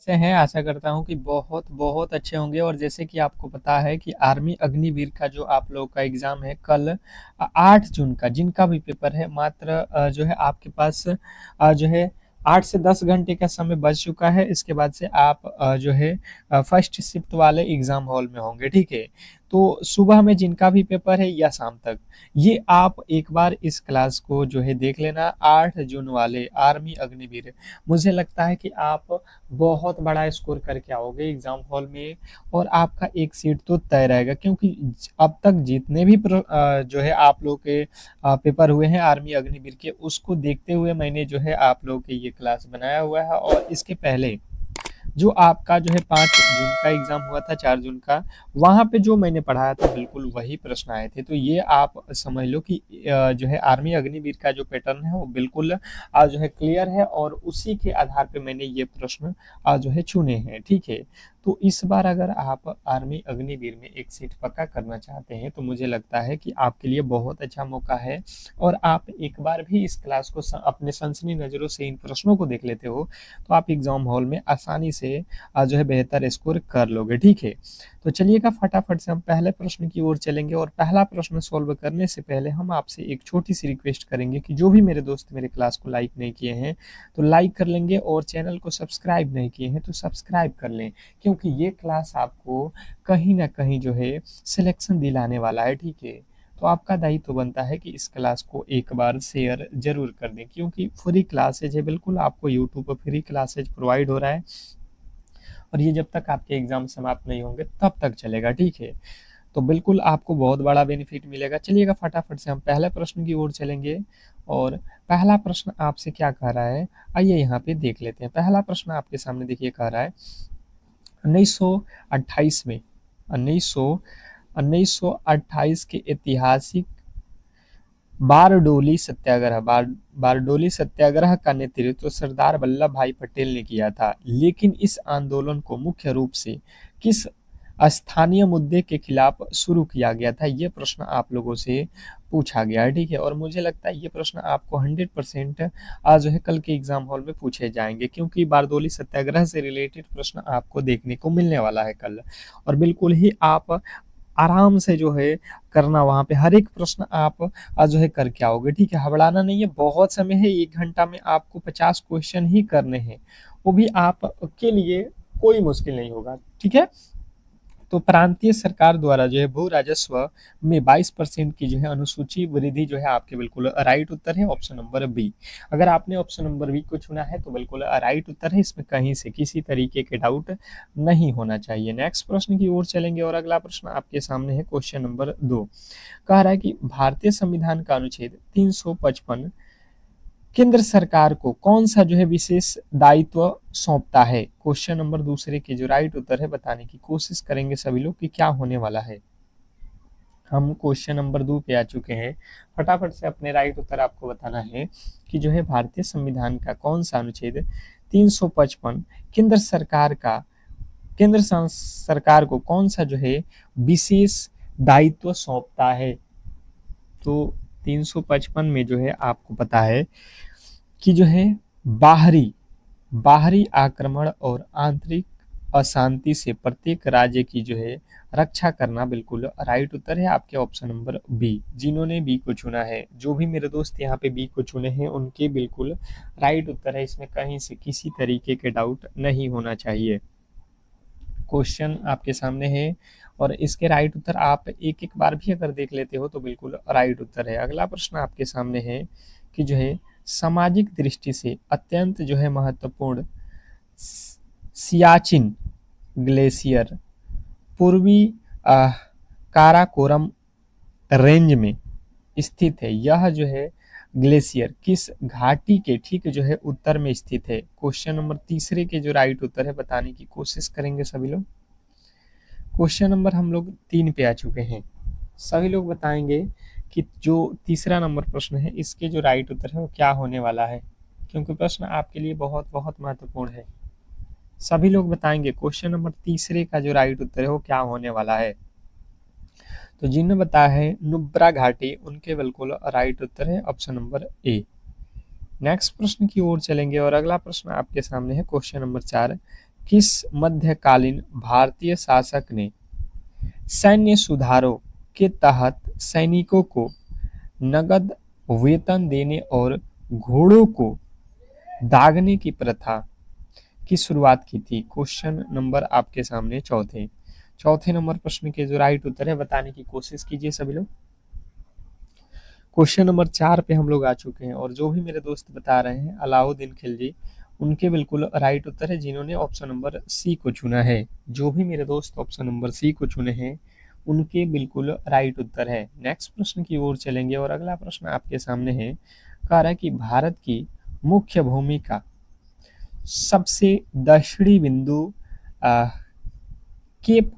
से हैं, आशा करता हूँ कि बहुत बहुत अच्छे होंगे। और जैसे कि आपको पता है कि आर्मी अग्निवीर का जो आप लोगों का एग्ज़ाम है कल 8 जून का, जिनका भी पेपर है, मात्र जो है आपके पास जो है 8 से 10 घंटे का समय बच चुका है। इसके बाद से आप जो है फर्स्ट शिफ्ट वाले एग्ज़ाम हॉल में होंगे, ठीक है? तो सुबह में जिनका भी पेपर है या शाम तक, ये आप एक बार इस क्लास को जो है देख लेना, 8 जून वाले आर्मी अग्निवीर। मुझे लगता है कि आप बहुत बड़ा स्कोर करके आओगे एग्जाम हॉल में, और आपका एक सीट तो तय रहेगा, क्योंकि अब तक जितने भी जो है आप लोग के पेपर हुए हैं आर्मी अग्निवीर के, उसको देखते हुए मैंने जो है आप लोग के ये क्लास बनाया हुआ है। और इसके पहले जो आपका जो है 5 जून का एग्ज़ाम हुआ था, 4 जून का, वहाँ पे जो मैंने पढ़ाया था बिल्कुल वही प्रश्न आए थे। तो ये आप समझ लो कि जो है आर्मी अग्निवीर का जो पैटर्न है वो बिल्कुल जो है क्लियर है, और उसी के आधार पे मैंने ये प्रश्न जो है चुने हैं, ठीक है? तो इस बार अगर आप आर्मी अग्निवीर में एक सीट पक्का करना चाहते हैं, तो मुझे लगता है कि आपके लिए बहुत अच्छा मौका है। और आप एक बार भी इस क्लास को अपने सनसनी नज़रों से इन प्रश्नों को देख लेते हो, तो आप एग्जाम हॉल में आसानी से जो है बेहतर स्कोर कर लोगे, ठीक है? तो चलिएगा फटाफट से हम पहले प्रश्न की ओर चलेंगे, और पहला प्रश्न सॉल्व करने से पहले हम आपसे एक छोटी सी रिक्वेस्ट करेंगे कि जो भी मेरे दोस्त मेरे क्लास को लाइक नहीं किए हैं तो लाइक कर लेंगे, और चैनल को सब्सक्राइब नहीं किए हैं तो सब्सक्राइब कर लें, क्योंकि ये क्लास आपको कहीं ना कहीं जो है सिलेक्शन दिलाने वाला है, ठीक है? तो आपका दायित्व तो बनता है कि इस क्लास को एक बार शेयर जरूर कर दें, क्योंकि फ्री क्लासेज है, बिल्कुल आपको यूट्यूब पर फ्री क्लासेज प्रोवाइड हो रहा है, और ये जब तक आपके एग्जाम समाप्त नहीं होंगे तब तक चलेगा, ठीक है? तो बिल्कुल आपको बहुत बड़ा बेनिफिट मिलेगा। चलिएगा फटाफट से हम पहले प्रश्न की ओर चलेंगे, और पहला प्रश्न आपसे क्या कह रहा है, आइए यहाँ पे देख लेते हैं। पहला प्रश्न आपके सामने देखिए कह रहा है, 1928 में 1928 के ऐतिहासिक बारडोली सत्याग्रह का नेतृत्व सरदार वल्लभ भाई पटेल ने किया था, लेकिन इस आंदोलन को मुख्य रूप से किस स्थानीय मुद्दे के खिलाफ शुरू किया गया था? ये प्रश्न आप लोगों से पूछा गया है, ठीक है? और मुझे लगता है ये प्रश्न आपको 100% आज जो है कल के एग्जाम हॉल में पूछे जाएंगे, क्योंकि बारडोली सत्याग्रह से रिलेटेड प्रश्न आपको देखने को मिलने वाला है कल। और बिल्कुल ही आप आराम से जो है करना, वहाँ पे हर एक प्रश्न आप जो है करके आओगे, ठीक है? घबराना नहीं है, बहुत समय है, 1 घंटा में आपको 50 क्वेश्चन ही करने हैं, वो भी आपके लिए कोई मुश्किल नहीं होगा, ठीक है? तो प्रांतीय सरकार द्वारा जो है भू राजस्व में 22% की जो है अनुसूची वृद्धि जो है आपके बिल्कुल राइट उत्तर है, ऑप्शन नंबर बी। अगर आपने ऑप्शन नंबर बी को चुना है तो बिल्कुल राइट उत्तर है, इसमें कहीं से किसी तरीके के डाउट नहीं होना चाहिए। नेक्स्ट प्रश्न की ओर चलेंगे, और अगला प्रश्न आपके सामने है क्वेश्चन नंबर 2। कह रहा है कि भारतीय संविधान का अनुच्छेद 355 केंद्र सरकार को कौन सा जो है विशेष दायित्व सौंपता है? क्वेश्चन नंबर दूसरे के जो राइट उत्तर है बताने की कोशिश करेंगे सभी लोग कि क्या होने वाला है। हम क्वेश्चन नंबर 2 पे आ चुके हैं। फटाफट से अपने राइट उत्तर आपको बताना है कि जो है भारतीय संविधान का कौन सा अनुच्छेद 355 केंद्र सरकार का सरकार को कौन सा जो है विशेष दायित्व सौंपता है? तो 355 में जो है आपको पता है कि जो है बाहरी बाहरी आक्रमण और आंतरिक अशांति से प्रत्येक राज्य की जो है रक्षा करना, बिल्कुल राइट उत्तर है आपके ऑप्शन नंबर बी। जिन्होंने बी को चुना है, जो भी मेरे दोस्त यहाँ पे बी को चुने हैं, उनके बिल्कुल राइट उत्तर है, इसमें कहीं से किसी तरीके के डाउट नहीं होना चाहिए। क्वेश्चन आपके सामने है, और इसके राइट उत्तर आप एक एक बार भी अगर देख लेते हो तो बिल्कुल राइट उत्तर है। अगला प्रश्न आपके सामने है कि जो है सामाजिक दृष्टि से अत्यंत जो है महत्वपूर्ण सियाचिन ग्लेशियर पूर्वी काराकोरम रेंज में स्थित है। यह जो है ग्लेशियर किस घाटी के ठीक जो है उत्तर में स्थित है? क्वेश्चन नंबर तीसरे के जो राइट उत्तर है बताने की कोशिश करेंगे सभी लोग। क्वेश्चन नंबर हम लोग 3 पे आ चुके हैं। सभी लोग बताएंगे कि जो तीसरा नंबर प्रश्न है इसके जो राइट उत्तर है वो क्या होने वाला है, क्योंकि प्रश्न आपके लिए बहुत बहुत महत्वपूर्ण है। सभी लोग बताएंगे क्वेश्चन नंबर तीसरे का जो राइट उत्तर है वो क्या होने वाला है। तो जिन्होंने बताया है नुब्रा घाटी, उनके बिल्कुल राइट उत्तर है ऑप्शन नंबर ए। नेक्स्ट प्रश्न की ओर चलेंगे, और अगला प्रश्न आपके सामने है क्वेश्चन नंबर 4। किस मध्यकालीन भारतीय शासक ने सैन्य सुधारों के तहत सैनिकों को नगद वेतन देने और घोड़ों को दागने की प्रथा की शुरुआत की थी? क्वेश्चन नंबर आपके सामने चौथे चौथे नंबर प्रश्न के जो राइट उत्तर है बताने की कोशिश कीजिए सभी लोग। क्वेश्चन नंबर 4 पे हम लोग आ चुके हैं और जो भी मेरे दोस्त बता रहे हैं अलाउद्दीन खिलजी, उनके बिल्कुल राइट उत्तर है जिन्होंने ऑप्शन नंबर सी को चुना है। जो भी मेरे दोस्त ऑप्शन नंबर सी को चुने हैं उनके बिल्कुल राइट उत्तर है। नेक्स्ट प्रश्न की ओर चलेंगे और अगला प्रश्न आपके सामने है, कह रहा है कि भारत की मुख्य भूमि का सबसे दक्षिणी बिंदु केप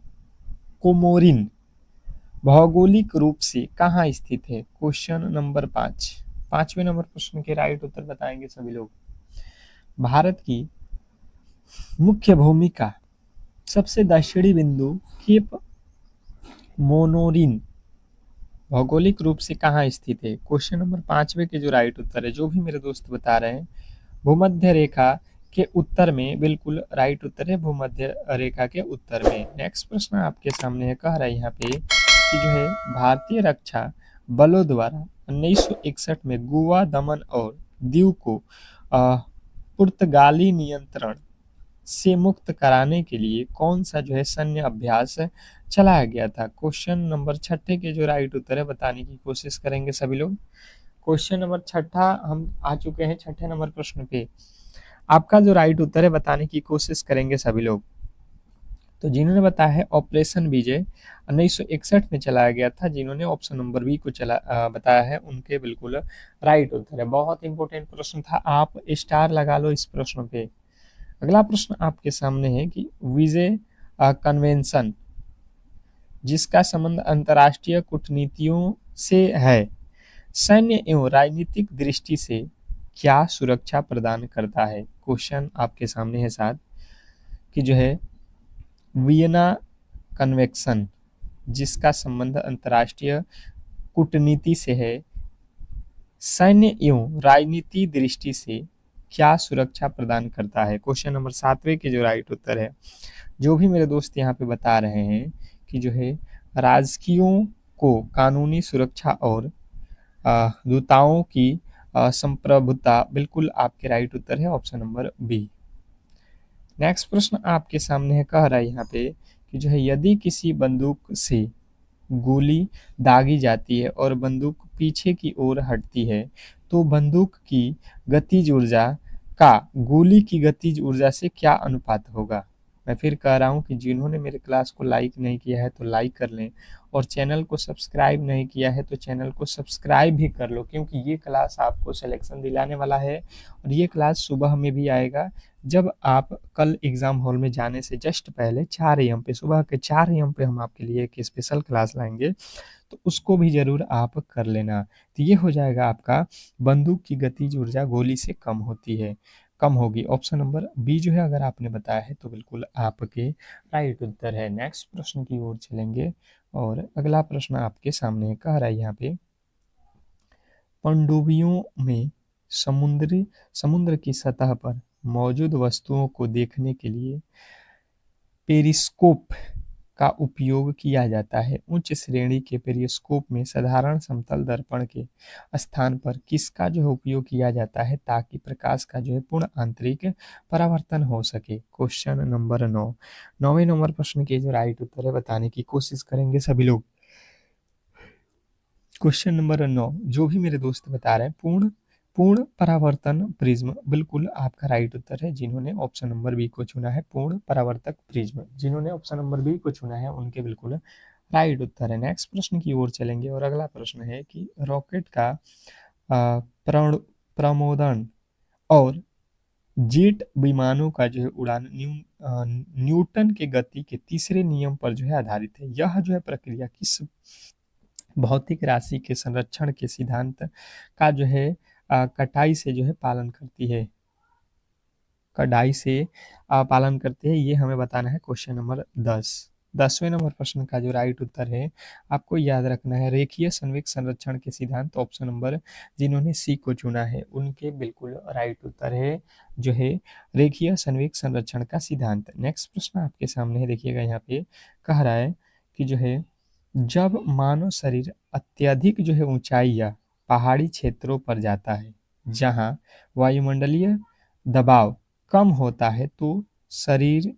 कोमोरिन भौगोलिक रूप से कहाँ स्थित है? क्वेश्चन नंबर 5 पांचवें नंबर प्रश्न के राइट उत्तर बताएंगे सभी लोग। भारत की मुख्य भूमि का सबसे दक्षिणी बिंदु केप मोनोरिन भौगोलिक रूप से कहाँ स्थित है? क्वेश्चन नंबर 5वें के जो राइट उत्तर है, जो भी मेरे दोस्त बता रहे हैं, भूमध्य रेखा के उत्तर में बिल्कुल राइट उत्तर है, भूमध्य रेखा के उत्तर में। नेक्स्ट प्रश्न आपके सामने है, कह रहा है यहाँ पे कि जो है भारतीय रक्षा बलों द्वारा 1961 में गोवा, दमन और दीव को पुर्तगाली नियंत्रण से मुक्त कराने के लिए कौन सा जो है सैन्य अभ्यास चलाया गया था? क्वेश्चन नंबर 6 के जो राइट उत्तर है बताने की कोशिश करेंगे सभी लोग। क्वेश्चन नंबर 6 हम आ चुके हैं 6 नंबर प्रश्न पे। आपका जो राइट उत्तर है बताने की कोशिश करेंगे सभी लोग। तो जिन्होंने बताया है ऑपरेशन विजय 1961 में चलाया गया था, जिन्होंने ऑप्शन नंबर बी को बताया है उनके बिल्कुल राइट उत्तर है। बहुत इंपॉर्टेंट प्रश्न था, आप स्टार लगा लो इस प्रश्न पे। अगला प्रश्न आपके सामने है कि विजय कन्वेंशन जिसका संबंध अंतर्राष्ट्रीय कूटनीतियों से है, सैन्य एवं राजनीतिक दृष्टि से क्या सुरक्षा प्रदान करता है? क्वेश्चन आपके सामने है साथ कि जो है वियना कन्वेंशन जिसका संबंध अंतर्राष्ट्रीय कूटनीति से है, सैन्य एवं राजनीति दृष्टि से क्या सुरक्षा प्रदान करता है? क्वेश्चन नंबर 7वें के जो राइट उत्तर है, जो भी मेरे दोस्त यहाँ पे बता रहे हैं कि जो है राजकीयों को कानूनी सुरक्षा और दूताओं की संप्रभुता, बिल्कुल आपके राइट उत्तर है ऑप्शन नंबर बी। नेक्स्ट प्रश्न आपके सामने है, कह रहा है यहाँ पे कि जो है यदि किसी बंदूक से गोली दागी जाती है और बंदूक पीछे की ओर हटती है तो बंदूक की गतिज ऊर्जा का गोली की गतिज ऊर्जा से क्या अनुपात होगा? मैं फिर कह रहा हूँ कि जिन्होंने मेरे क्लास को लाइक नहीं किया है तो लाइक कर लें और चैनल को सब्सक्राइब नहीं किया है तो चैनल को सब्सक्राइब भी कर लो, क्योंकि ये क्लास आपको सिलेक्शन दिलाने वाला है और ये क्लास सुबह में भी आएगा। जब आप कल एग्ज़ाम हॉल में जाने से जस्ट पहले 4 AM पे, सुबह के 4 AM पे हम आपके लिए एक स्पेशल क्लास लाएंगे, तो उसको भी ज़रूर आप कर लेना। तो ये हो जाएगा आपका बंदूक की गतिज ऊर्जा गोली से कम होती है, कम होगी। ऑप्शन नंबर बी जो है अगर आपने बताया है तो बिल्कुल आपके राइट उत्तर है। नेक्स्ट प्रश्न की ओर चलेंगे और अगला प्रश्न आपके सामने कह रहा है यहाँ पे, पनडुब्बियों में समुद्र की सतह पर मौजूद वस्तुओं को देखने के लिए पेरिस्कोप का उपयोग किया जाता है। उच्च श्रेणी के पेरिस्कोप में साधारण समतल दर्पण के स्थान पर किसका जो है उपयोग किया जाता है ताकि प्रकाश का जो है पूर्ण आंतरिक परावर्तन हो सके? क्वेश्चन नंबर 9 9वें नंबर प्रश्न के जो राइट उत्तर है बताने की कोशिश करेंगे सभी लोग। क्वेश्चन नंबर 9 जो भी मेरे दोस्त बता रहे हैं पूर्ण परावर्तन प्रिज्म, बिल्कुल आपका राइट उत्तर है जिन्होंने ऑप्शन नंबर बी को चुना है। पूर्ण परावर्तक प्रिज्म, जिन्होंने ऑप्शन नंबर बी को चुना है उनके बिल्कुल राइट उत्तर है। नेक्स्ट प्रश्न की ओर चलेंगे और अगला प्रश्न है कि रॉकेट का प्रमोदन और जेट विमानों का जो है उड़ान न्यूटन के गति के तीसरे नियम पर जो है आधारित है। यह जो है प्रक्रिया किस भौतिक राशि के संरक्षण के सिद्धांत का जो है कटाई से जो है पालन करती है? कड़ाई से पालन करते हैं, ये हमें बताना है क्वेश्चन नंबर 10। 10वें नंबर प्रश्न का जो राइट उत्तर है आपको याद रखना है रेखीय संवेग संरक्षण के सिद्धांत, ऑप्शन नंबर जिन्होंने सी को चुना है उनके बिल्कुल राइट उत्तर है जो है रेखीय संवेग संरक्षण का सिद्धांत। नेक्स्ट प्रश्न आपके सामने है, देखिएगा यहाँ पे कह रहा है कि जो है जब मानव शरीर अत्यधिक जो है ऊंचाई या पहाड़ी क्षेत्रों पर जाता है जहां वायुमंडलीय दबाव कम होता है तो शरीर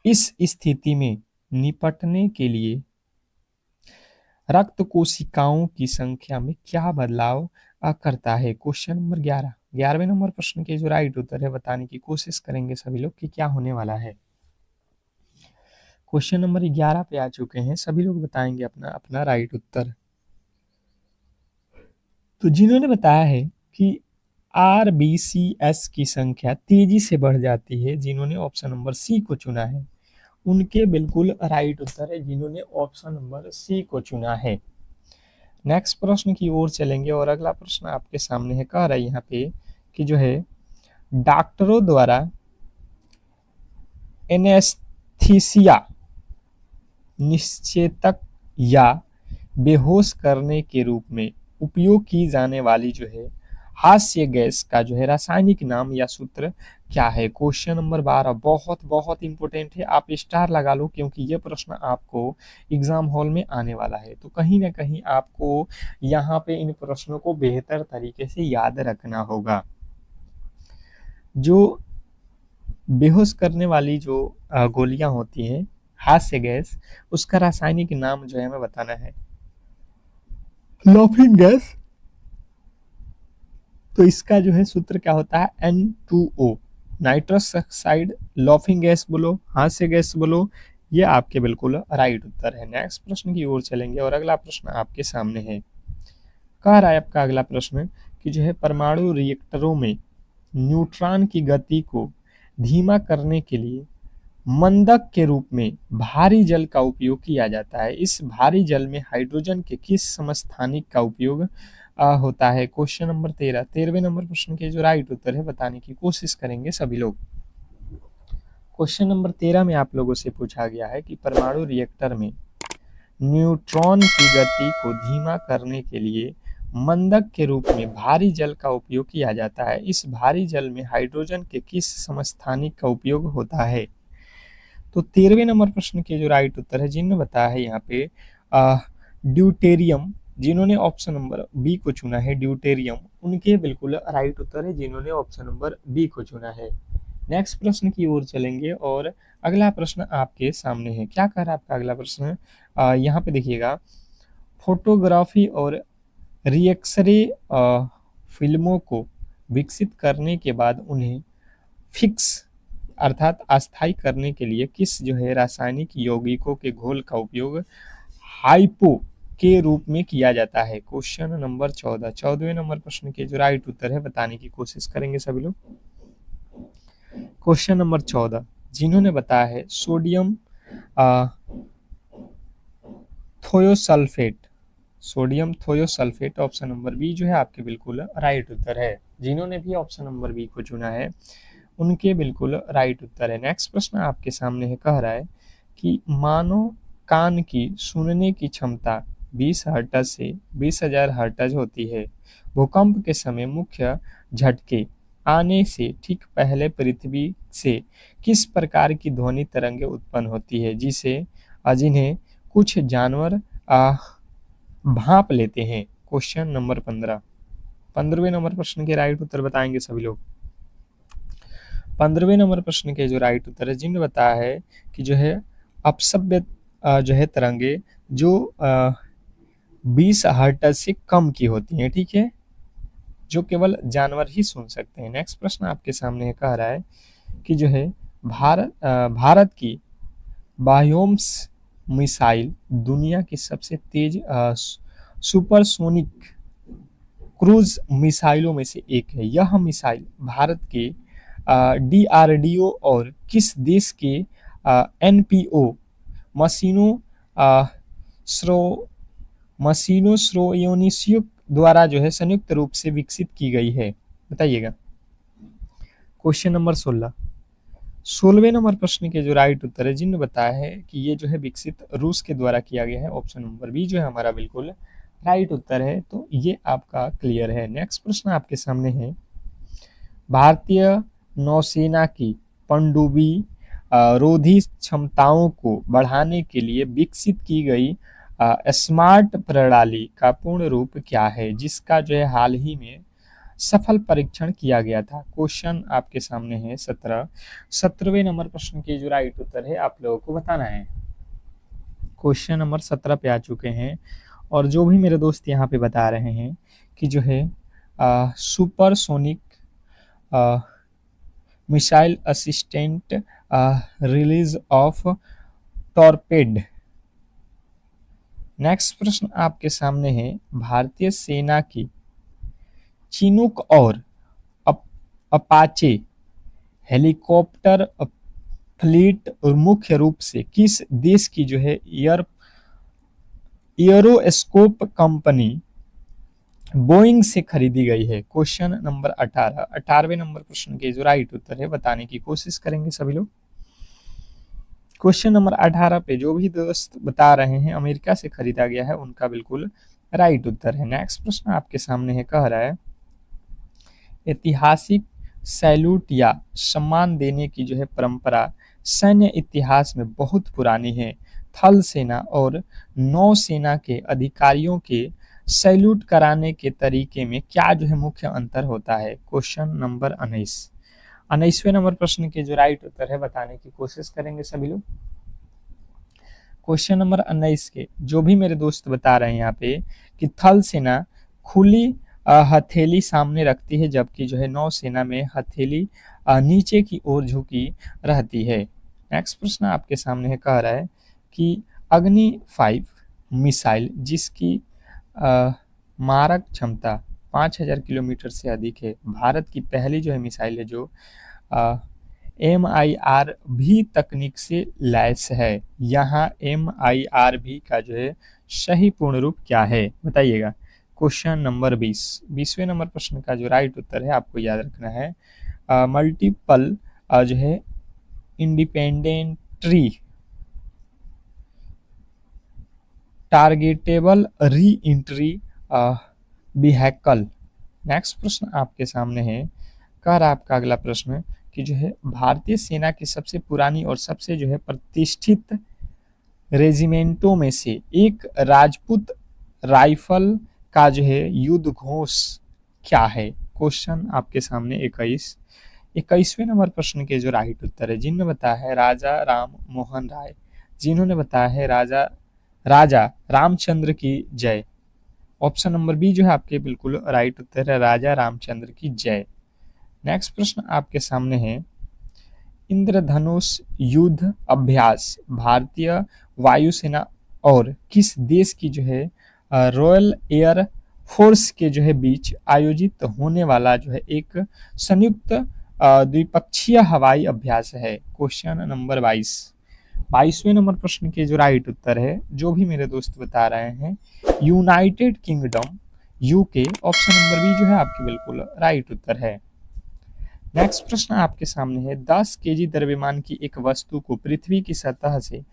इस स्थिति में निपटने के लिए रक्त कोशिकाओं की संख्या में क्या बदलाव करता है। क्वेश्चन नंबर 11, 11वें नंबर प्रश्न के जो राइट उत्तर है बताने की कोशिश करेंगे सभी लोग कि क्या होने वाला है। क्वेश्चन नंबर 11 पे आ चुके हैं, सभी लोग बताएंगे अपना अपना राइट उत्तर। तो जिन्होंने बताया है कि RBCS की संख्या तेजी से बढ़ जाती है, जिन्होंने ऑप्शन नंबर सी को चुना है उनके बिल्कुल राइट उत्तर है जिन्होंने ऑप्शन नंबर सी को चुना है। नेक्स्ट प्रश्न की ओर चलेंगे और अगला प्रश्न आपके सामने है, कह रहा है यहाँ पे कि जो है डॉक्टरों द्वारा एनेस्थीसिया निश्चेतक या बेहोश करने के रूप में उपयोग की जाने वाली जो है हास्य गैस का जो है रासायनिक नाम या सूत्र क्या है। क्वेश्चन नंबर 12 बहुत बहुत इंपॉर्टेंट है, आप स्टार लगा लो क्योंकि ये प्रश्न आपको एग्जाम हॉल में आने वाला है। तो कहीं ना कहीं आपको यहाँ पे इन प्रश्नों को बेहतर तरीके से याद रखना होगा। जो बेहोश करने वाली जो गोलियां होती हैं हास्य गैस, उसका रासायनिक नाम जो है हमें बताना है लाफिंग गैस। तो इसका जो है सूत्र क्या होता है N2O, nitrous oxide, laughing gas बोलो, हास्य गैस बोलो, ये आपके बिल्कुल राइट उत्तर है। नेक्स्ट प्रश्न की ओर चलेंगे और अगला प्रश्न आपके सामने है, कह रहा है आपका अगला प्रश्न कि जो है परमाणु रिएक्टरों में न्यूट्रॉन की गति को धीमा करने के लिए मंदक के रूप में भारी जल का उपयोग किया जाता है। इस भारी जल में हाइड्रोजन के किस समस्थानिक का उपयोग होता है। क्वेश्चन नंबर 13, 13वें नंबर प्रश्न के जो राइट उत्तर है बताने की कोशिश करेंगे सभी लोग। क्वेश्चन नंबर 13 में आप लोगों से पूछा गया है कि परमाणु रिएक्टर में न्यूट्रॉन की गति को धीमा करने के लिए मंदक के रूप में भारी जल का उपयोग किया जाता है। इस भारी जल में हाइड्रोजन के किस समस्थानिक का उपयोग होता है। तो 13वें नंबर प्रश्न के जो राइट उत्तर है जिन्होंने बताया है यहाँ पे ड्यूटेरियम, जिन्होंने ऑप्शन नंबर बी को चुना है ड्यूटेरियम, उनके बिल्कुल राइट उत्तर है जिन्होंने ऑप्शन नंबर बी को चुना है। नेक्स्ट प्रश्न की ओर चलेंगे और अगला प्रश्न आपके सामने है, क्या कह रहा है आपका अगला प्रश्न, यहाँ पे देखिएगा फोटोग्राफी और रिएक्सरे फिल्मों को विकसित करने के बाद उन्हें फिक्स अर्थात अस्थायी करने के लिए किस जो है रासायनिक यौगिकों के घोल का उपयोग हाइपो के रूप में किया जाता है। क्वेश्चन नंबर 14, 14वें नंबर प्रश्न के जो राइट उत्तर है बताने की कोशिश करेंगे सभी लोग। क्वेश्चन नंबर 14, जिन्होंने बताया है sodium thiosulfate, sodium thiosulfate, option number B जो है आपके बिल्कुल राइट उत्तर है। जिन्होंने भी ऑप्शन नंबर बी को चुना है उनके बिल्कुल राइट उत्तर है। नेक्स्ट प्रश्न आपके सामने है, कह रहा है कि मानव कान की सुनने की क्षमता 20 हर्ट्ज से 20,000 हर्ट्ज होती है। भूकंप के समय मुख्य झटके आने से ठीक पहले पृथ्वी से किस प्रकार की ध्वनि तरंगें उत्पन्न होती है जिन्हें कुछ जानवर भांप लेते हैं। क्वेश्चन नंबर 15, 15वें नंबर प्रश्न के राइट उत्तर बताएंगे सभी लोग। 15वें नंबर प्रश्न के जो राइट उत्तर है जिन्होंने बताया है कि जो है अपसभ्य जो है तरंगे जो 20 हर्ट्ज से कम की होती हैं, ठीक है, जो केवल जानवर ही सुन सकते हैं। नेक्स्ट प्रश्न आपके सामने कह रहा है कि जो है भारत की बाह्योम्स मिसाइल दुनिया की सबसे तेज सुपरसोनिक क्रूज मिसाइलों में से एक है। यह मिसाइल भारत के DRDO और किस देश के NPO मशीनों श्रोयोनिसियो द्वारा जो है संयुक्त रूप से विकसित की गई है, बताइएगा। क्वेश्चन नंबर 16, 16वें नंबर प्रश्न के जो राइट उत्तर है, जिन्होंने बताया है कि ये जो है विकसित रूस के द्वारा किया गया है। ऑप्शन नंबर बी जो है हमारा बिल्कुल राइट उत्तर है। तो ये आपका क्लियर है। नेक्स्ट प्रश्न आपके सामने है, भारतीय नौसेना की पनडुब्बी रोधी क्षमताओं को बढ़ाने के लिए विकसित की गई स्मार्ट प्रणाली का पूर्ण रूप क्या है, जिसका जो है हाल ही में सफल परीक्षण किया गया था। क्वेश्चन आपके सामने है 17वें नंबर प्रश्न के जो राइट उत्तर है आप लोगों को बताना है। क्वेश्चन नंबर 17 पे आ चुके हैं और जो भी मेरे दोस्त यहाँ पे बता रहे हैं कि जो है supersonic missile assistant release of टॉर्पेड। Next प्रश्न आपके सामने है, भारतीय सेना की चिनूक और अपाचे हेलीकॉप्टर फ्लीट और मुख्य रूप से किस देश की जो है एयरोस्कोप कंपनी बोइंग से खरीदी गई है। क्वेश्चन नंबर 18वें नंबर प्रश्न के जो राइट उत्तर है बताने की कोशिश करेंगे सभी लोग। क्वेश्चन नंबर 18 पे जो भी दोस्त बता रहे हैं अमेरिका से खरीदा गया है, उनका बिल्कुल राइट उत्तर है। नेक्स्ट प्रश्न आपके सामने है, कह रहा है ऐतिहासिक सैल्यूट या सम्मान देने की जो है परंपरा सैन्य इतिहास में बहुत पुरानी है। थल सेना और नौसेना के अधिकारियों के सैल्यूट कराने के तरीके में क्या जो है मुख्य अंतर होता है। क्वेश्चन नंबर 19वें नंबर प्रश्न के जो राइट उत्तर है बताने की कोशिश करेंगे सभी लोग। क्वेश्चन नंबर 19 के जो भी मेरे दोस्त बता रहे हैं यहाँ पे कि थल सेना खुली हथेली सामने रखती है, जबकि जो है नौसेना में हथेली नीचे की ओर झुकी रहती है। नेक्स्ट प्रश्न आपके सामने है, कह रहा है कि अग्नि 5 मिसाइल जिसकी मारक क्षमता 5000 किलोमीटर से अधिक है, भारत की पहली जो है मिसाइल है जो MIRV तकनीक से लैस है। यहाँ MIRV का जो है सही पूर्ण रूप क्या है बताइएगा। क्वेश्चन नंबर 20वें नंबर प्रश्न का जो राइट उत्तर है आपको याद रखना है, मल्टीपल जो है independently targetable re entry vehicle. Next प्रश्न आपके सामने है, कह रहा आपका अगला प्रश्न कि जो है भारतीय सेना की सबसे पुरानी और सबसे जो है प्रतिष्ठित रेजिमेंटों में से एक राजपूत राइफल का जो है युद्ध घोष क्या है। क्वेश्चन आपके सामने 21वें नंबर प्रश्न के जो राइट उत्तर है, जिन्होंने बताया है राजा राम मोहन राय, जिन्होंने बताया है राजा रामचंद्र की जय। ऑप्शन नंबर बी जो है आपके बिल्कुल राइट उत्तर है, राजा रामचंद्र की जय। नेक्स्ट प्रश्न आपके सामने है, इंद्रधनुष युद्ध अभ्यास भारतीय वायुसेना और किस देश की जो है रॉयल एयर फोर्स के जो है बीच आयोजित होने वाला जो है एक संयुक्त द्विपक्षीय हवाई अभ्यास है। क्वेश्चन नंबर 22वें नंबर प्रश्न के जो राइट उत्तर है, जो भी मेरे दोस्त बता रहे हैं United Kingdom UK. Option number B जो है आपके बिल्कुल राइट उत्तर है। नेक्स्ट प्रश्न आपके सामने है, 10 केजी द्रव्यमान की एक वस्तु को पृथ्वी की सतह से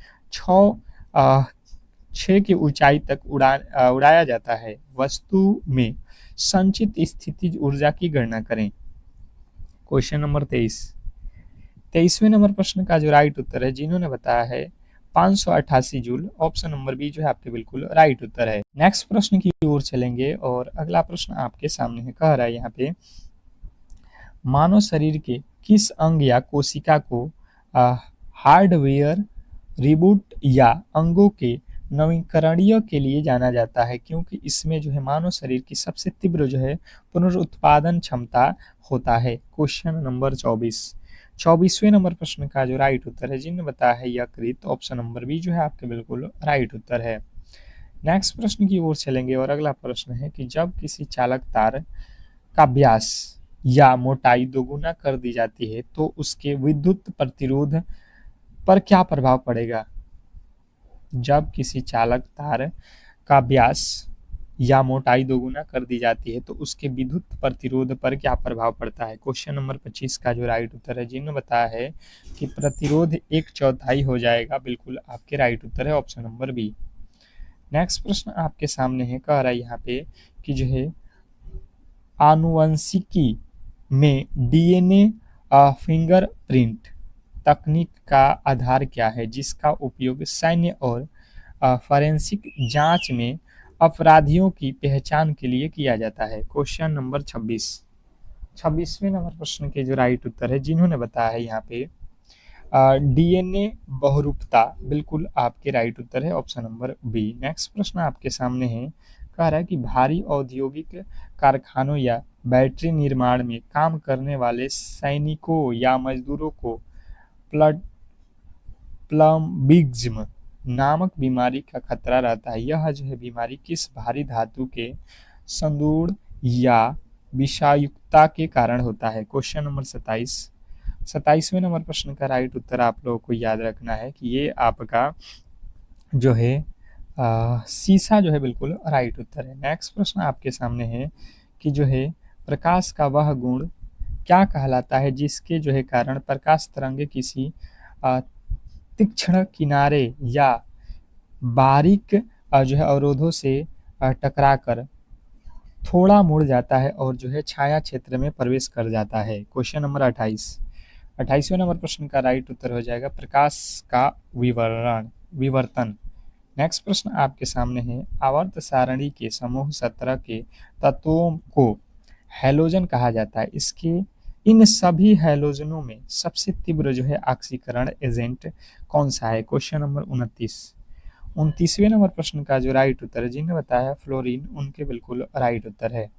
6 की ऊंचाई तक उड़ाया जाता है। वस्तु में संचित स्थितिज ऊर्जा की गणना करें। क्वेश्चन नंबर 23वें नंबर प्रश्न का जो राइट उत्तर है, जिन्होंने बताया है 588 जूल। ऑप्शन नंबर बी जो है आपके बिल्कुल राइट उत्तर है। नेक्स्ट प्रश्न की ओर चलेंगे और अगला प्रश्न आपके सामने है, कह रहा है यहाँ पे मानव शरीर के किस अंग या कोशिका को हार्डवेयर रिबूट या अंगों के नवीकरणीय के लिए जाना जाता है, क्योंकि इसमें जो है मानव शरीर की सबसे तीव्र जो है पुनरुत्पादन क्षमता होता है। क्वेश्चन नंबर 24वें नंबर प्रश्न का जो राइट उत्तर है, जिन्होंने बताया है यकृत। ऑप्शन नंबर बी जो है आपके बिल्कुल राइट उत्तर है। नेक्स्ट प्रश्न की ओर चलेंगे और अगला प्रश्न है कि जब किसी चालक तार का व्यास या मोटाई दोगुना कर दी जाती है तो उसके विद्युत प्रतिरोध पर क्या प्रभाव पड़ेगा। जब किसी चालक तार का व्यास या मोटाई दोगुना कर दी जाती है तो उसके विद्युत प्रतिरोध पर क्या प्रभाव पड़ता है। क्वेश्चन नंबर 25 का जो राइट उत्तर है, जिन्होंने बताया है कि प्रतिरोध 1/4 हो जाएगा, बिल्कुल आपके राइट उत्तर है ऑप्शन नंबर बी। नेक्स्ट प्रश्न आपके सामने है, कह रहा है यहाँ पे कि जो है आनुवंशिकी में डीएनए फिंगरप्रिंट तकनीक का आधार क्या है जिसका उपयोग सैन्य और फॉरेंसिक जांच में अपराधियों की पहचान के लिए किया जाता है। क्वेश्चन नंबर 26वें नंबर प्रश्न के जो राइट उत्तर है, जिन्होंने बताया है यहाँ पे डीएनए बहुरूपता, बिल्कुल आपके राइट उत्तर है ऑप्शन नंबर बी। नेक्स्ट प्रश्न आपके सामने है, कह रहा है कि भारी औद्योगिक कारखानों या बैटरी निर्माण में काम करने वाले सैनिकों या मजदूरों को प्लम्बिज्म नामक बीमारी का खतरा रहता है। यह जो है बीमारी किस भारी धातु के संदूर्ण या विषायुक्तता के कारण होता है। क्वेश्चन नंबर 27वें नंबर प्रश्न का राइट उत्तर आप लोगों को याद रखना है कि ये आपका जो है सीसा जो है बिल्कुल राइट उत्तर है। नेक्स्ट प्रश्न आपके सामने है कि जो है प्रकाश का वह गुण क्या कहलाता है जिसके जो है कारण प्रकाश तरंगे किसी तीक्ष्ण किनारे या बारीक जो है अवरोधों से टकराकर थोड़ा मुड़ जाता है और जो है छाया क्षेत्र में प्रवेश कर जाता है। क्वेश्चन नंबर 28वें नंबर प्रश्न का राइट उत्तर हो जाएगा प्रकाश का विवर्तन। नेक्स्ट प्रश्न आपके सामने है, आवर्त सारणी के समूह 17 के तत्वों को हैलोजन कहा जाता है। इसके इन सभी हैलोजनों में सबसे तीव्र जो है ऑक्सीकरण एजेंट कौन सा है। क्वेश्चन नंबर 29वें नंबर प्रश्न का जो राइट उत्तर है, जिन्हें बताया फ्लोरीन, उनके बिल्कुल राइट उत्तर है।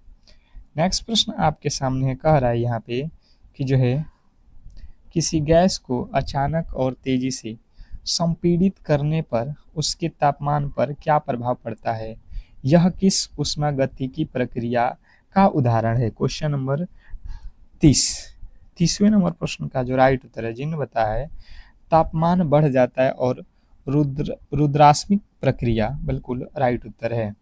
नेक्स्ट प्रश्न आपके सामने है, कह रहा है यहाँ पे कि जो है किसी गैस को अचानक और तेजी से संपीड़ित करने पर उसके तापमान पर क्या प्रभाव पड़ता है। यह किस ऊष्मागतिकी प्रक्रिया का उदाहरण है। क्वेश्चन नंबर 30वें नंबर प्रश्न का जो राइट उत्तर है, जिन्हें बताया है तापमान बढ़ जाता है और रुद्रास्मिक प्रक्रिया, बिल्कुल राइट उत्तर है।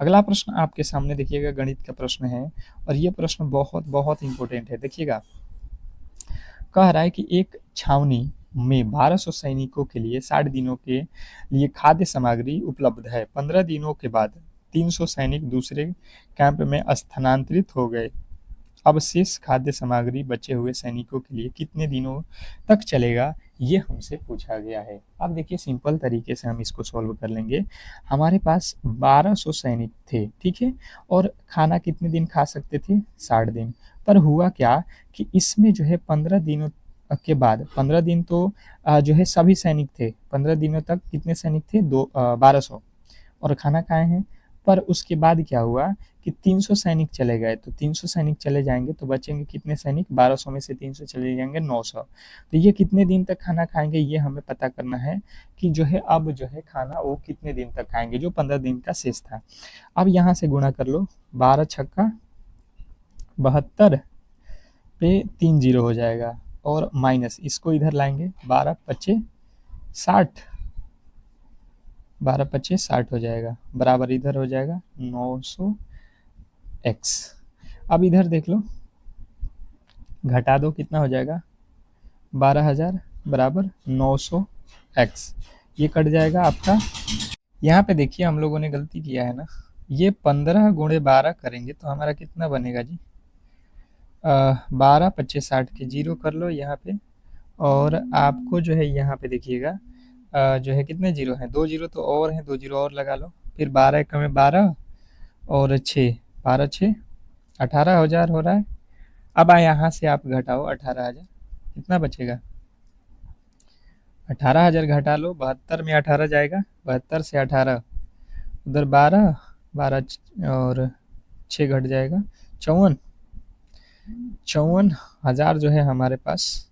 अगला प्रश्न आपके सामने देखिएगा, गणित का प्रश्न है और यह प्रश्न बहुत बहुत इंपॉर्टेंट है। देखिएगा, कह रहा है कि एक छावनी में 1200 सैनिकों के लिए 60 दिनों के लिए खाद्य सामग्री उपलब्ध है। 15 दिनों के बाद 300 सैनिक दूसरे कैंप में स्थानांतरित हो गए। अब शेष खाद्य सामग्री बचे हुए सैनिकों के लिए कितने दिनों तक चलेगा, ये हमसे पूछा गया है। अब देखिए सिंपल तरीके से हम इसको सॉल्व कर लेंगे। हमारे पास 1200 सैनिक थे, ठीक है, और खाना कितने दिन खा सकते थे, 60 दिन। पर हुआ क्या कि इसमें जो है 15 दिनों के बाद, 15 दिन तो जो है सभी सैनिक थे, 15 दिनों तक कितने सैनिक थे, 1200, और खाना खाए हैं। पर उसके बाद क्या हुआ कि 300 सैनिक चले गए, तो 300 सैनिक चले जाएंगे तो बचेंगे कितने सैनिक, 1200 में से 300 चले जाएंगे 900। तो ये कितने दिन तक खाना खाएंगे, ये हमें पता करना है कि जो है अब जो है खाना वो कितने दिन तक खाएंगे, जो 15 दिन का शेष था। अब यहाँ से गुणा कर लो, 12 छक्का 72 पे 3 जीरो हो जाएगा, और माइनस इसको इधर लाएंगे, 12 पच्चे 60, 12 पच्चे 60 हो जाएगा, बराबर इधर हो जाएगा 900 x। अब इधर देख लो, घटा दो, कितना हो जाएगा 12,000 बराबर 900 x, ये कट जाएगा आपका। यहाँ पे देखिए हम लोगों ने गलती किया है ना, ये 15 गुणे 12 करेंगे तो हमारा कितना बनेगा जी, 12 पच्चे 60 के जीरो कर लो यहाँ पे, और आपको जो है यहाँ पे देखिएगा जो है कितने जीरो हैं, 2 जीरो तो और हैं, 2 जीरो और लगा लो, फिर 12 एक में 12 और 6, 12 6 18,000 हो रहा है। अब यहाँ से आप घटाओ 18,000, कितना बचेगा, 18,000 घटा लो, 72 में 18 जाएगा, 72 से 18 उधर 12 12 और 6 घट जाएगा, 54,000 जो है हमारे पास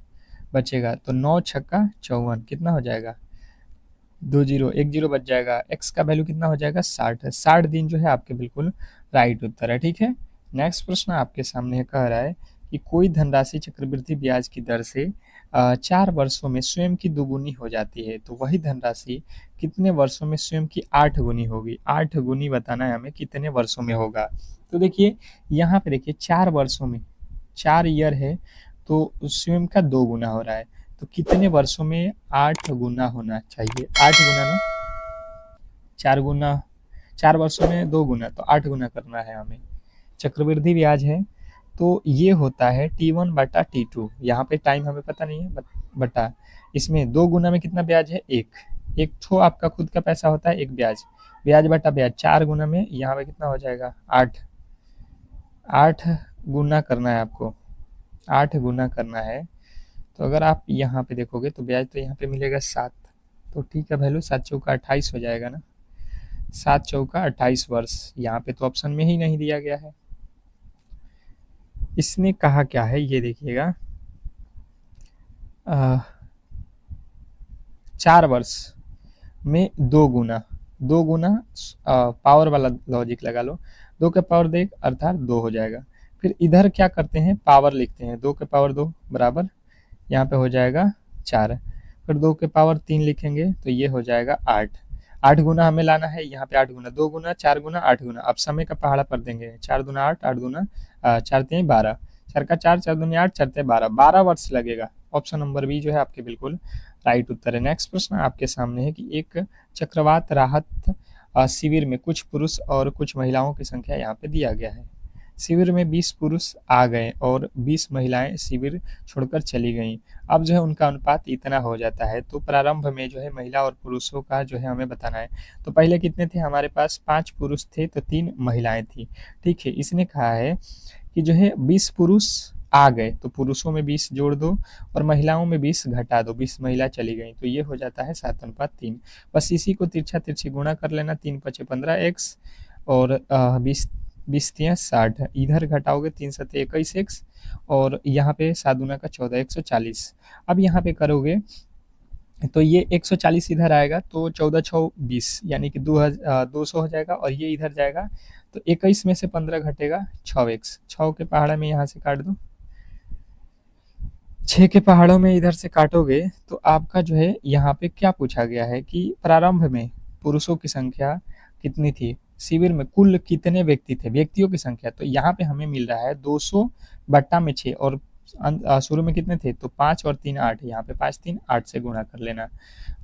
बचेगा। तो 9 छक्का 54, कितना हो जाएगा, 2 जीरो, 1 जीरो बच जाएगा, x का वैल्यू कितना हो जाएगा 60 है। 60 दिन जो है आपके बिल्कुल राइट उत्तर है, ठीक है। नेक्स्ट प्रश्न आपके सामने कह रहा है कि कोई धनराशि चक्रवृद्धि ब्याज की दर से 4 वर्षों में स्वयं की दुगुनी हो जाती है, तो वही धनराशि कितने वर्षों में स्वयं की 8 गुनी होगी? 8 गुनी बताना है हमें, कितने वर्षों में होगा? तो देखिए यहाँ पे देखिए 4 वर्षों में, 4 ईयर है, तो स्वयं का 2 गुना हो रहा है, तो कितने वर्षों में 8 गुना होना चाहिए? 8 गुना ना, 4 गुना, 4 वर्षों में 2 गुना, तो 8 गुना करना है हमें। चक्रवृद्धि ब्याज है, तो ये होता है T1 बटा T2। यहाँ पे टाइम हमें पता नहीं है, बटा इसमें 2 गुना में कितना ब्याज है? 1। एक ठो आपका खुद का पैसा होता है, एक ब्याज, ब्याज बटा ब्याज, 4 गुना में यहाँ पे कितना हो जाएगा? 8। 8 गुना करना है आपको, 8 गुना करना है। तो अगर आप यहाँ पे देखोगे तो ब्याज तो यहाँ पे मिलेगा 7, तो ठीक है वैल्यू 7 चौका 28 हो जाएगा ना, 7 चौका 28 वर्ष। यहाँ पे तो ऑप्शन में ही नहीं दिया गया है। इसने कहा क्या है ये देखिएगा, 4 वर्ष में 2 गुना, 2 गुना पावर वाला लॉजिक लगा लो, 2 के पावर 2 अर्थात 2 हो जाएगा। फिर इधर क्या करते हैं, पावर लिखते हैं, 2 के पावर 2 बराबर यहाँ पे हो जाएगा 4। फिर 2 के पावर 3 लिखेंगे तो ये हो जाएगा 8। 8 गुना हमें लाना है, यहाँ पे 8 गुना, 2 गुना, 4 गुना, 8 गुना। अब समय का पहाड़ा पर देंगे, 4 दूना 8, 8 दूना 4 3 12, 4 का 4, 4 दूनी 8, 4 3 12, 12 वर्ष लगेगा। ऑप्शन नंबर बी जो है आपके बिल्कुल राइट उत्तर है। नेक्स्ट प्रश्न आपके सामने है कि एक चक्रवात राहत शिविर में कुछ पुरुष और कुछ महिलाओं की संख्या यहाँ पे दिया गया है। शिविर में 20 पुरुष आ गए और 20 महिलाएं शिविर छोड़कर चली गईं। अब जो है उनका अनुपात इतना हो जाता है, तो प्रारंभ में जो है महिला और पुरुषों का जो है हमें बताना है। तो पहले कितने थे हमारे पास? 5 पुरुष थे तो 3 महिलाएं थी। ठीक है, इसने कहा है कि जो है 20 पुरुष आ गए, तो पुरुषों में 20 जोड़ दो और महिलाओं में 20 घटा दो, 20 महिला चली गई, तो ये हो जाता है 7:3। बस इसी को तिरछा तिरछी गुणा कर लेना, 3 पचे 15x और 20 20 तिया 60, इधर घटाओगे 3 सते 21x और यहाँ पे 7 दूना का 14, 140। अब यहाँ पे करोगे तो ये 140 इधर आएगा, तो 14 छौ 20 यानी कि 200 हो जाएगा, और ये इधर जाएगा तो 21 में से 15 घटेगा 6x, 6 के पहाड़ा में यहाँ से काट दो, 6 के पहाड़ों में इधर से काटोगे तो आपका जो है यहाँ पे क्या पूछा गया है कि प्रारंभ में पुरुषों की संख्या कितनी थी, शिविर में कुल कितने व्यक्ति थे, व्यक्तियों की संख्या। तो यहाँ पे हमें मिल रहा है 200 बट्टा में 6, और शुरू में कितने थे? तो 5 और 3 8, यहाँ पे 5 3 8 से गुणा कर लेना।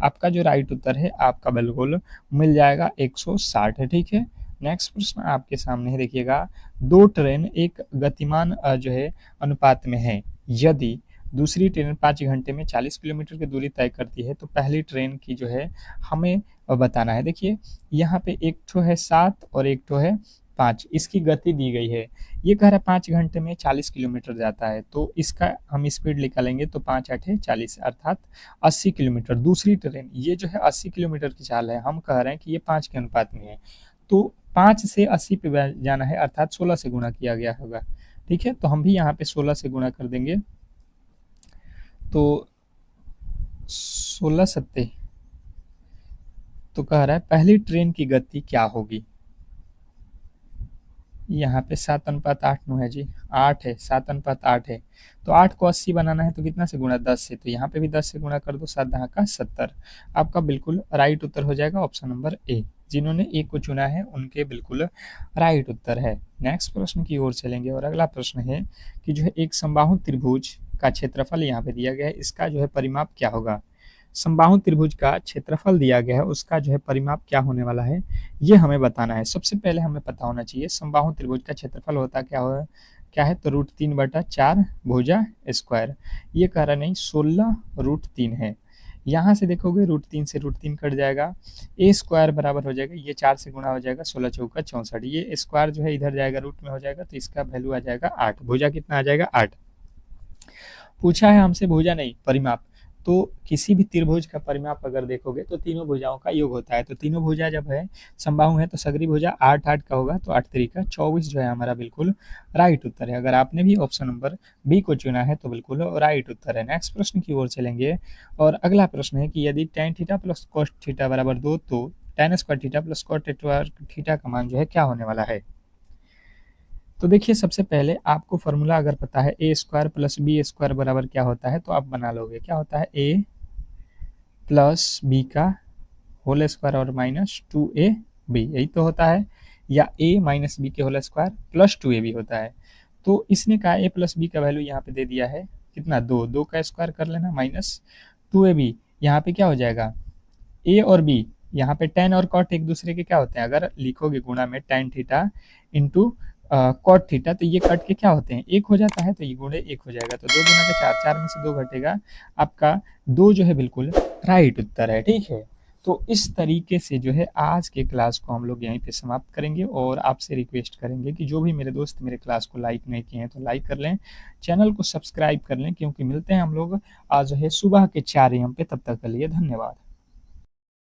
आपका जो राइट उत्तर है आपका बिल्कुल मिल जाएगा 160 है। ठीक है, नेक्स्ट प्रश्न आपके सामने है, देखिएगा 2 ट्रेन एक गतिमान जो है अनुपात में है, यदि दूसरी ट्रेन 5 घंटे में 40 किलोमीटर की दूरी तय करती है तो पहली ट्रेन की जो है हमें बताना है। देखिए यहाँ पे एक ठो है 7 और एक ठो है 5, इसकी गति दी गई है। ये कह रहा है 5 घंटे में 40 किलोमीटर जाता है, तो इसका हम स्पीड निकालेंगे तो 5 8 40 अर्थात 80 किलोमीटर। दूसरी ट्रेन ये जो है 80 किलोमीटर की चाल है, हम कह रहे हैं कि ये 5 के अनुपात में है, तो 5 से 80 पे जाना है, अर्थात 16 से गुणा किया गया होगा। ठीक है, तो हम भी यहाँ पे 16 से गुणा कर देंगे, तो 16 सत्ते, तो कह रहा है पहली ट्रेन की गति क्या होगी। यहाँ पे 7:8 है जी, 8 है, 7:8 है, तो 8 को 80 बनाना है तो कितना से गुणा? 10 से, तो यहाँ पे भी 10 से गुणा कर दो, 7 10 का 70। आपका बिल्कुल राइट उत्तर हो जाएगा ऑप्शन नंबर ए। जिन्होंने ए को चुना है उनके बिल्कुल राइट उत्तर है। नेक्स्ट प्रश्न की ओर चलेंगे, और अगला प्रश्न है कि जो है एक समबाहु त्रिभुज का क्षेत्रफल यहाँ पे दिया गया है, इसका जो है परिमाप क्या होगा। समबाहु त्रिभुज का क्षेत्रफल दिया गया है, उसका जो है परिमाप क्या होने वाला है ये हमें बताना है। सबसे पहले हमें पता होना चाहिए समबाहु त्रिभुज का क्षेत्रफल होता क्या है, तो √3/4 भुजा स्क्वायर। ये कह रहा नहीं, 16√3 है। यहाँ से देखोगे √3 से √3 कट जाएगा, ए स्क्वायर बराबर हो जाएगा, ये 4 से गुणा हो जाएगा, 16 चौका 64, ये स्क्वायर जो है इधर जाएगा रूट में हो जाएगा, तो इसका वैल्यू आ जाएगा 8। भुजा कितना आ जाएगा? 8। पूछा है हमसे भुजा नहीं परिमाप, तो किसी भी त्रिभुज का परिमाप अगर देखोगे तो तीनों भुजाओं का योग होता है, तो तीनों भुजा जब है समबाहु है तो सगरी भुजा 8 8 का होगा, तो 8 3 24 जो है हमारा बिल्कुल राइट उत्तर है। अगर आपने भी ऑप्शन नंबर बी को चुना है तो बिल्कुल राइट उत्तर है। नेक्स्ट प्रश्न की ओर चलेंगे, और अगला प्रश्न है कि यदि tan theta plus cos theta बराबर 2 तो tan square theta plus cot theta का मान जो है क्या होने वाला है। तो देखिए सबसे पहले आपको फॉर्मूला अगर पता है ए स्क्वायर प्लस बी स्क्वायर बराबर क्या होता है तो आप बना लोगे। क्या होता है? ए प्लस बी का होल स्क्वायर और माइनस 2a बी, यही तो होता है। या a माइनस बी के whole square plus 2a B होता है। तो इसने कहा a प्लस बी का वैल्यू यहाँ पे दे दिया है कितना, 2, 2 का स्क्वायर कर लेना माइनस 2ab। यहाँ पे क्या हो जाएगा, a और b, यहाँ पे tan और cot एक दूसरे के क्या होते हैं, अगर लिखोगे गुणा में tan theta into cot theta, तो ये कट के क्या होते हैं, एक हो जाता है, तो ये गुणे एक हो जाएगा। तो 2 गुना के 4, 4 में से 2 घटेगा, आपका 2 जो है बिल्कुल राइट उत्तर है। ठीक है, तो इस तरीके से जो है आज के क्लास को हम लोग यहीं पे समाप्त करेंगे और आपसे रिक्वेस्ट करेंगे कि जो भी मेरे दोस्त मेरे क्लास को लाइक नहीं किए हैं तो लाइक कर लें, चैनल को सब्सक्राइब कर लें, क्योंकि मिलते हैं हम लोग आज जो है सुबह के 4 AM पे। तब तक के लिए धन्यवाद।